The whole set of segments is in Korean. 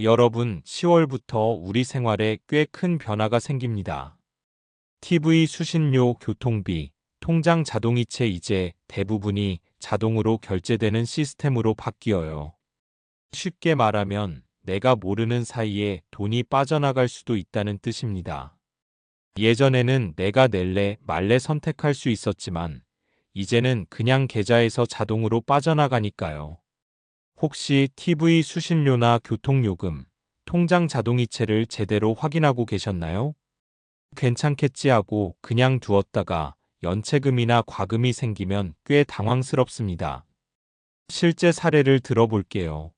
여러분, 10월부터 우리 생활에 꽤 큰 변화가 생깁니다. TV 수신료, 교통비, 통장 자동이체 이제 대부분이 자동으로 결제되는 시스템으로 바뀌어요. 쉽게 말하면 내가 모르는 사이에 돈이 빠져나갈 수도 있다는 뜻입니다. 예전에는 내가 낼래 말래 선택할 수 있었지만 이제는 그냥 계좌에서 자동으로 빠져나가니까요. 혹시 TV 수신료나 교통요금, 통장 자동이체를 제대로 확인하고 계셨나요? 괜찮겠지 하고 그냥 두었다가 연체금이나 과금이 생기면 꽤 당황스럽습니다. 실제 사례를 들어볼게요.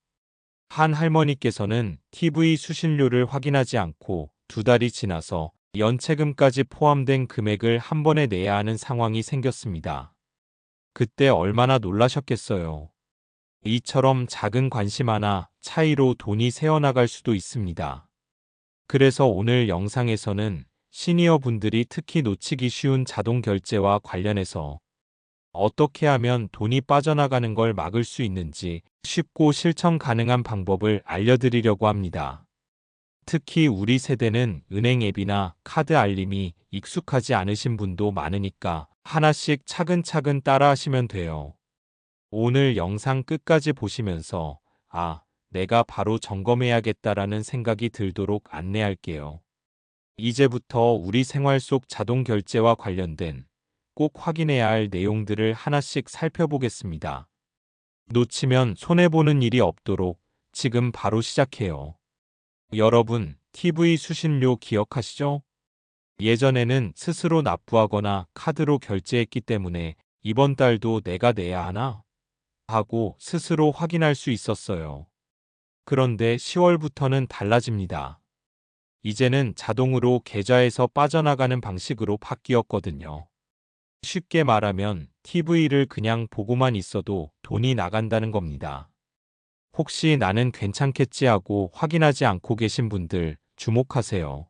한 할머니께서는 TV 수신료를 확인하지 않고 2달이 지나서 연체금까지 포함된 금액을 한 번에 내야 하는 상황이 생겼습니다. 그때 얼마나 놀라셨겠어요. 이처럼 작은 관심 하나 차이로 돈이 새어나갈 수도 있습니다. 그래서 오늘 영상에서는 시니어 분들이 특히 놓치기 쉬운 자동 결제와 관련해서 어떻게 하면 돈이 빠져나가는 걸 막을 수 있는지 쉽고 실천 가능한 방법을 알려드리려고 합니다. 특히 우리 세대는 은행 앱이나 카드 알림이 익숙하지 않으신 분도 많으니까 하나씩 차근차근 따라하시면 돼요. 오늘 영상 끝까지 보시면서 내가 바로 점검해야겠다라는 생각이 들도록 안내할게요. 이제부터 우리 생활 속 자동 결제와 관련된 꼭 확인해야 할 내용들을 하나씩 살펴보겠습니다. 놓치면 손해보는 일이 없도록 지금 바로 시작해요. 여러분, TV 수신료 기억하시죠? 예전에는 스스로 납부하거나 카드로 결제했기 때문에 이번 달도 내가 내야 하나? 하고 스스로 확인할 수 있었어요. 그런데 10월부터는 달라집니다. 이제는 자동으로 계좌에서 빠져나가는 방식으로 바뀌었거든요. 쉽게 말하면 TV를 그냥 보고만 있어도 돈이 나간다는 겁니다. 혹시 나는 괜찮겠지 하고 확인하지 않고 계신 분들 주목하세요.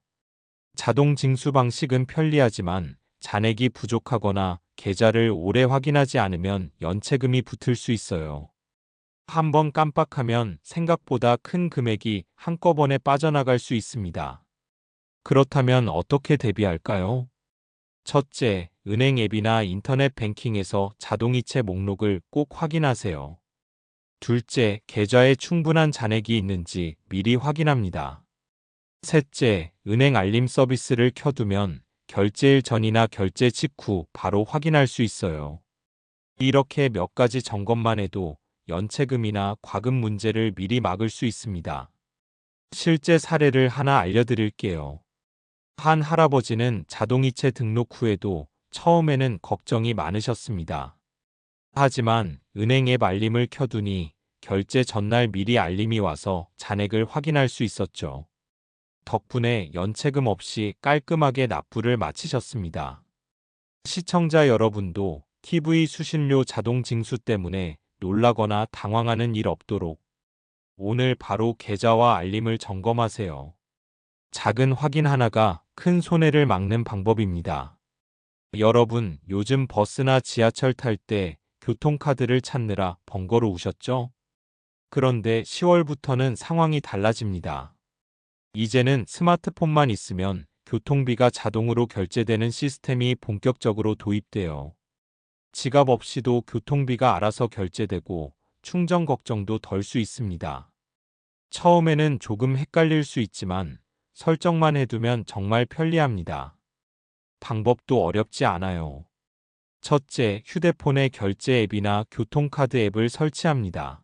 자동 징수 방식은 편리하지만 잔액이 부족하거나 계좌를 오래 확인하지 않으면 연체금이 붙을 수 있어요. 한번 깜빡하면 생각보다 큰 금액이 한꺼번에 빠져나갈 수 있습니다. 그렇다면 어떻게 대비할까요? 첫째, 은행 앱이나 인터넷 뱅킹에서 자동이체 목록을 꼭 확인하세요. 둘째, 계좌에 충분한 잔액이 있는지 미리 확인합니다. 셋째, 은행 알림 서비스를 켜두면 결제일 전이나 결제 직후 바로 확인할 수 있어요. 이렇게 몇 가지 점검만 해도 연체금이나 과금 문제를 미리 막을 수 있습니다. 실제 사례를 하나 알려드릴게요. 한 할아버지는 자동이체 등록 후에도 처음에는 걱정이 많으셨습니다. 하지만 은행 앱 알림을 켜두니 결제 전날 미리 알림이 와서 잔액을 확인할 수 있었죠. 덕분에 연체금 없이 깔끔하게 납부를 마치셨습니다. 시청자 여러분도 TV 수신료 자동 징수 때문에 놀라거나 당황하는 일 없도록 오늘 바로 계좌와 알림을 점검하세요. 작은 확인 하나가 큰 손해를 막는 방법입니다. 여러분, 요즘 버스나 지하철 탈 때 교통카드를 찾느라 번거로우셨죠? 그런데 10월부터는 상황이 달라집니다. 이제는 스마트폰만 있으면 교통비가 자동으로 결제되는 시스템이 본격적으로 도입돼요. 지갑 없이도 교통비가 알아서 결제되고 충전 걱정도 덜 수 있습니다. 처음에는 조금 헷갈릴 수 있지만 설정만 해두면 정말 편리합니다. 방법도 어렵지 않아요. 첫째, 휴대폰에 결제 앱이나 교통카드 앱을 설치합니다.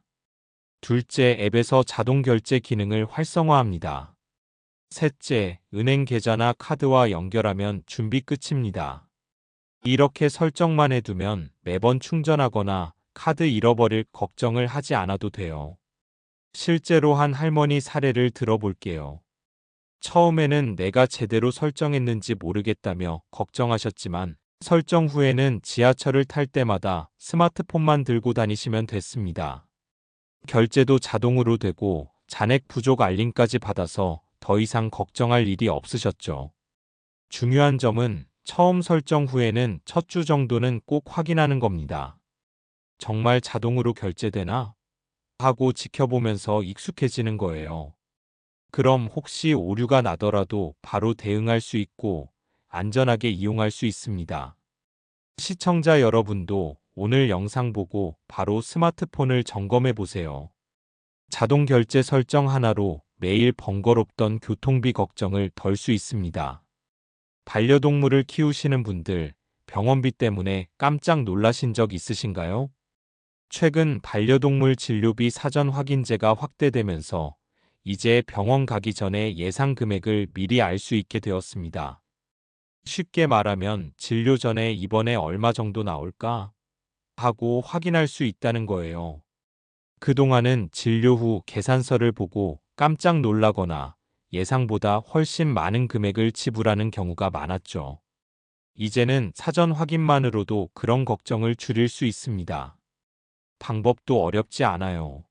둘째, 앱에서 자동 결제 기능을 활성화합니다. 셋째, 은행 계좌나 카드와 연결하면 준비 끝입니다. 이렇게 설정만 해두면 매번 충전하거나 카드 잃어버릴 걱정을 하지 않아도 돼요. 실제로 한 할머니 사례를 들어볼게요. 처음에는 내가 제대로 설정했는지 모르겠다며 걱정하셨지만 설정 후에는 지하철을 탈 때마다 스마트폰만 들고 다니시면 됐습니다. 결제도 자동으로 되고 잔액 부족 알림까지 받아서 더 이상 걱정할 일이 없으셨죠. 중요한 점은 처음 설정 후에는 첫 주 정도는 꼭 확인하는 겁니다. 정말 자동으로 결제되나? 하고 지켜보면서 익숙해지는 거예요. 그럼 혹시 오류가 나더라도 바로 대응할 수 있고 안전하게 이용할 수 있습니다. 시청자 여러분도 오늘 영상 보고 바로 스마트폰을 점검해 보세요. 자동 결제 설정 하나로 매일 번거롭던 교통비 걱정을 덜 수 있습니다. 반려동물을 키우시는 분들, 병원비 때문에 깜짝 놀라신 적 있으신가요? 최근 반려동물 진료비 사전 확인제가 확대되면서 이제 병원 가기 전에 예상 금액을 미리 알 수 있게 되었습니다. 쉽게 말하면 진료 전에 이번에 얼마 정도 나올까 하고 확인할 수 있다는 거예요. 그동안은 진료 후 계산서를 보고 깜짝 놀라거나 예상보다 훨씬 많은 금액을 지불하는 경우가 많았죠. 이제는 사전 확인만으로도 그런 걱정을 줄일 수 있습니다. 방법도 어렵지 않아요.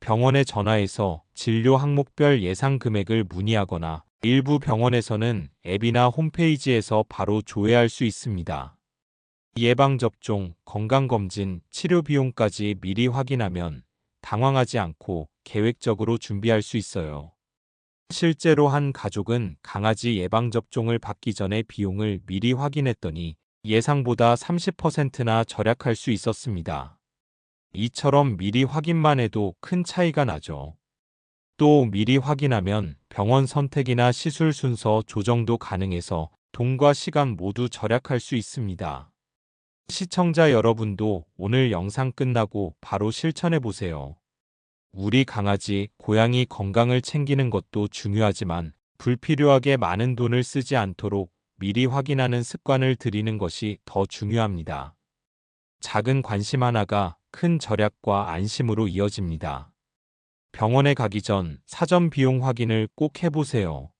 병원에 전화해서 진료 항목별 예상 금액을 문의하거나 일부 병원에서는 앱이나 홈페이지에서 바로 조회할 수 있습니다. 예방접종, 건강검진, 치료 비용까지 미리 확인하면 당황하지 않고 계획적으로 준비할 수 있어요. 실제로 한 가족은 강아지 예방접종을 받기 전에 비용을 미리 확인했더니 예상보다 30%나 절약할 수 있었습니다. 이처럼 미리 확인만 해도 큰 차이가 나죠. 또 미리 확인하면 병원 선택이나 시술 순서 조정도 가능해서 돈과 시간 모두 절약할 수 있습니다. 시청자 여러분도 오늘 영상 끝나고 바로 실천해 보세요. 우리 강아지, 고양이 건강을 챙기는 것도 중요하지만 불필요하게 많은 돈을 쓰지 않도록 미리 확인하는 습관을 들이는 것이 더 중요합니다. 작은 관심 하나가 큰 절약과 안심으로 이어집니다. 병원에 가기 전 사전 비용 확인을 꼭 해보세요.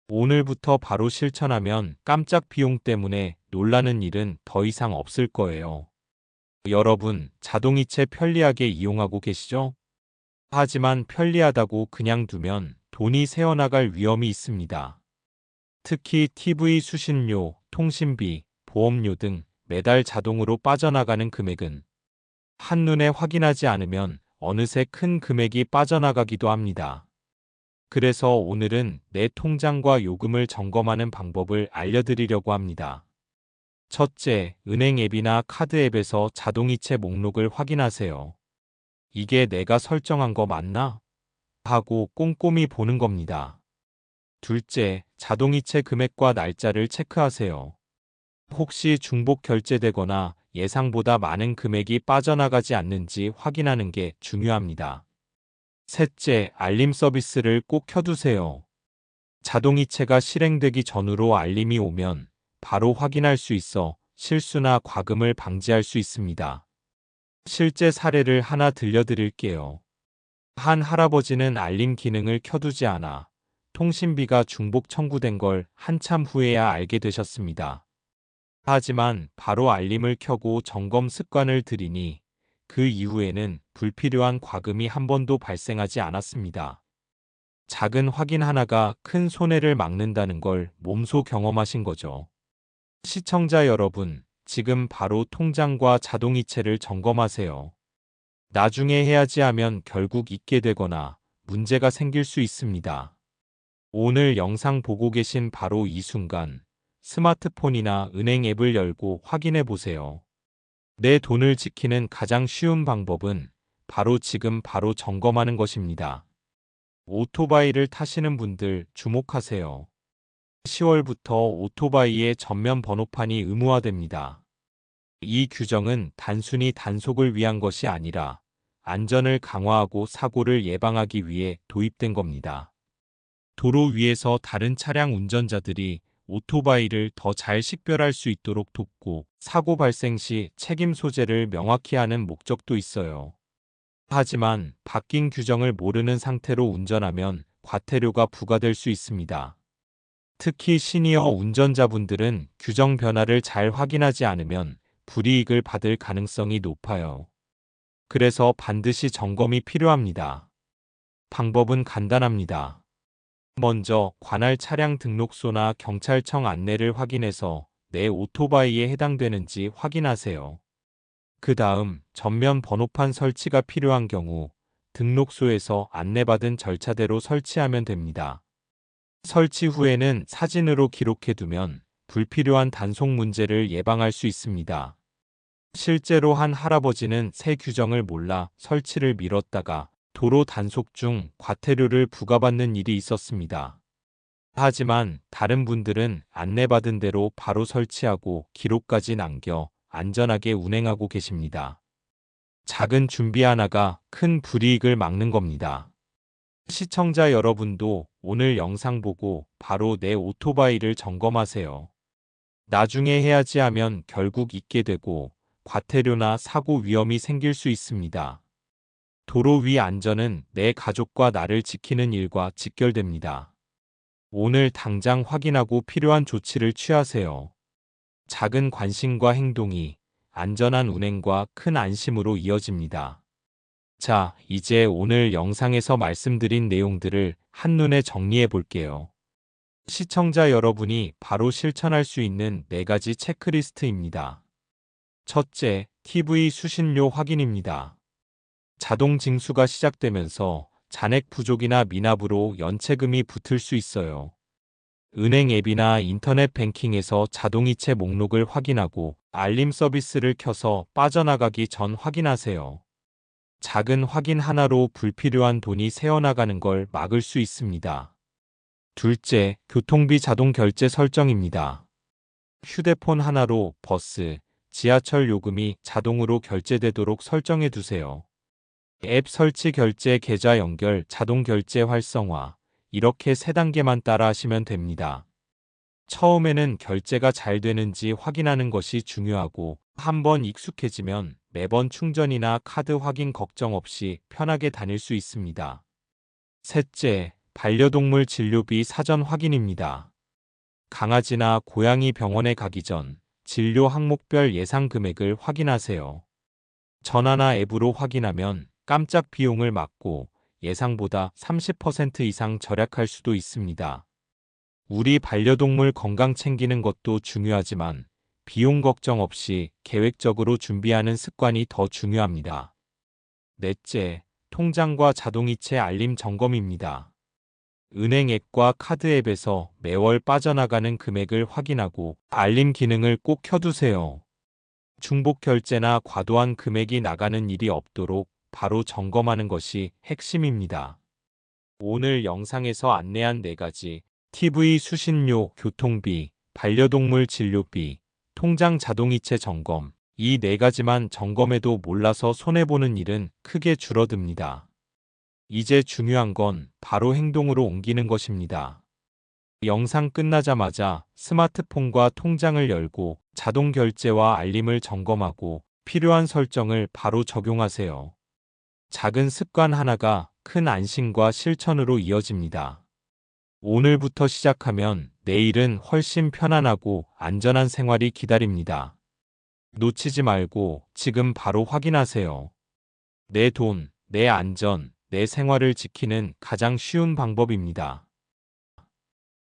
오늘부터 바로 실천하면 깜짝 비용 때문에 놀라는 일은 더 이상 없을 거예요. 여러분, 자동이체 편리하게 이용하고 계시죠? 하지만 편리하다고 그냥 두면 돈이 새어나갈 위험이 있습니다. 특히 TV 수신료, 통신비, 보험료 등 매달 자동으로 빠져나가는 금액은 한눈에 확인하지 않으면 어느새 큰 금액이 빠져나가기도 합니다. 그래서 오늘은 내 통장과 요금을 점검하는 방법을 알려드리려고 합니다. 첫째, 은행 앱이나 카드 앱에서 자동이체 목록을 확인하세요. 이게 내가 설정한 거 맞나? 하고 꼼꼼히 보는 겁니다. 둘째, 자동이체 금액과 날짜를 체크하세요. 혹시 중복 결제되거나 예상보다 많은 금액이 빠져나가지 않는지 확인하는 게 중요합니다. 셋째, 알림 서비스를 꼭 켜두세요. 자동이체가 실행되기 전후로 알림이 오면 바로 확인할 수 있어 실수나 과금을 방지할 수 있습니다. 실제 사례를 하나 들려드릴게요. 한 할아버지는 알림 기능을 켜두지 않아 통신비가 중복 청구된 걸 한참 후에야 알게 되셨습니다. 하지만 바로 알림을 켜고 점검 습관을 들이니 그 이후에는 불필요한 과금이 한 번도 발생하지 않았습니다. 작은 확인 하나가 큰 손해를 막는다는 걸 몸소 경험하신 거죠. 시청자 여러분, 지금 바로 통장과 자동이체를 점검하세요. 나중에 해야지 하면 결국 잊게 되거나 문제가 생길 수 있습니다. 오늘 영상 보고 계신 바로 이 순간 스마트폰이나 은행 앱을 열고 확인해 보세요. 내 돈을 지키는 가장 쉬운 방법은 바로 지금 바로 점검하는 것입니다. 오토바이를 타시는 분들 주목하세요. 10월부터 오토바이의 전면 번호판이 의무화됩니다. 이 규정은 단순히 단속을 위한 것이 아니라 안전을 강화하고 사고를 예방하기 위해 도입된 겁니다. 도로 위에서 다른 차량 운전자들이 오토바이를 더 잘 식별할 수 있도록 돕고 사고 발생 시 책임 소재를 명확히 하는 목적도 있어요. 하지만 바뀐 규정을 모르는 상태로 운전하면 과태료가 부과될 수 있습니다. 특히 시니어 운전자분들은 규정 변화를 잘 확인하지 않으면 불이익을 받을 가능성이 높아요. 그래서 반드시 점검이 필요합니다. 방법은 간단합니다. 먼저 관할 차량 등록소나 경찰청 안내를 확인해서 내 오토바이에 해당되는지 확인하세요. 그 다음 전면 번호판 설치가 필요한 경우 등록소에서 안내받은 절차대로 설치하면 됩니다. 설치 후에는 사진으로 기록해두면 불필요한 단속 문제를 예방할 수 있습니다. 실제로 한 할아버지는 새 규정을 몰라 설치를 미뤘다가 도로 단속 중 과태료를 부과받는 일이 있었습니다. 하지만 다른 분들은 안내받은 대로 바로 설치하고 기록까지 남겨 안전하게 운행하고 계십니다. 작은 준비 하나가 큰 불이익을 막는 겁니다. 시청자 여러분도 오늘 영상 보고 바로 내 오토바이를 점검하세요. 나중에 해야지 하면 결국 잊게 되고 과태료나 사고 위험이 생길 수 있습니다. 도로 위 안전은 내 가족과 나를 지키는 일과 직결됩니다. 오늘 당장 확인하고 필요한 조치를 취하세요. 작은 관심과 행동이 안전한 운행과 큰 안심으로 이어집니다. 자, 이제 오늘 영상에서 말씀드린 내용들을 한눈에 정리해 볼게요. 시청자 여러분이 바로 실천할 수 있는 4가지 체크리스트입니다. 첫째, TV 수신료 확인입니다. 자동 징수가 시작되면서 잔액 부족이나 미납으로 연체금이 붙을 수 있어요. 은행 앱이나 인터넷 뱅킹에서 자동이체 목록을 확인하고 알림 서비스를 켜서 빠져나가기 전 확인하세요. 작은 확인 하나로 불필요한 돈이 새어나가는 걸 막을 수 있습니다. 둘째, 교통비 자동 결제 설정입니다. 휴대폰 하나로 버스, 지하철 요금이 자동으로 결제되도록 설정해 두세요. 앱 설치 결제 계좌 연결 자동 결제 활성화 이렇게 3단계만 따라 하시면 됩니다. 처음에는 결제가 잘 되는지 확인하는 것이 중요하고 한번 익숙해지면 매번 충전이나 카드 확인 걱정 없이 편하게 다닐 수 있습니다. 셋째, 반려동물 진료비 사전 확인입니다. 강아지나 고양이 병원에 가기 전 진료 항목별 예상 금액을 확인하세요. 전화나 앱으로 확인하면 깜짝 비용을 막고 예상보다 30% 이상 절약할 수도 있습니다. 우리 반려동물 건강 챙기는 것도 중요하지만 비용 걱정 없이 계획적으로 준비하는 습관이 더 중요합니다. 넷째, 통장과 자동이체 알림 점검입니다. 은행 앱과 카드 앱에서 매월 빠져나가는 금액을 확인하고 알림 기능을 꼭 켜두세요. 중복 결제나 과도한 금액이 나가는 일이 없도록 바로 점검하는 것이 핵심입니다. 오늘 영상에서 안내한 4가지 TV 수신료, 교통비, 반려동물 진료비, 통장 자동이체 점검 이 4가지만 점검해도 몰라서 손해보는 일은 크게 줄어듭니다. 이제 중요한 건 바로 행동으로 옮기는 것입니다. 영상 끝나자마자 스마트폰과 통장을 열고 자동 결제와 알림을 점검하고 필요한 설정을 바로 적용하세요. 작은 습관 하나가 큰 안심과 실천으로 이어집니다. 오늘부터 시작하면 내일은 훨씬 편안하고 안전한 생활이 기다립니다. 놓치지 말고 지금 바로 확인하세요. 내 돈, 내 안전, 내 생활을 지키는 가장 쉬운 방법입니다.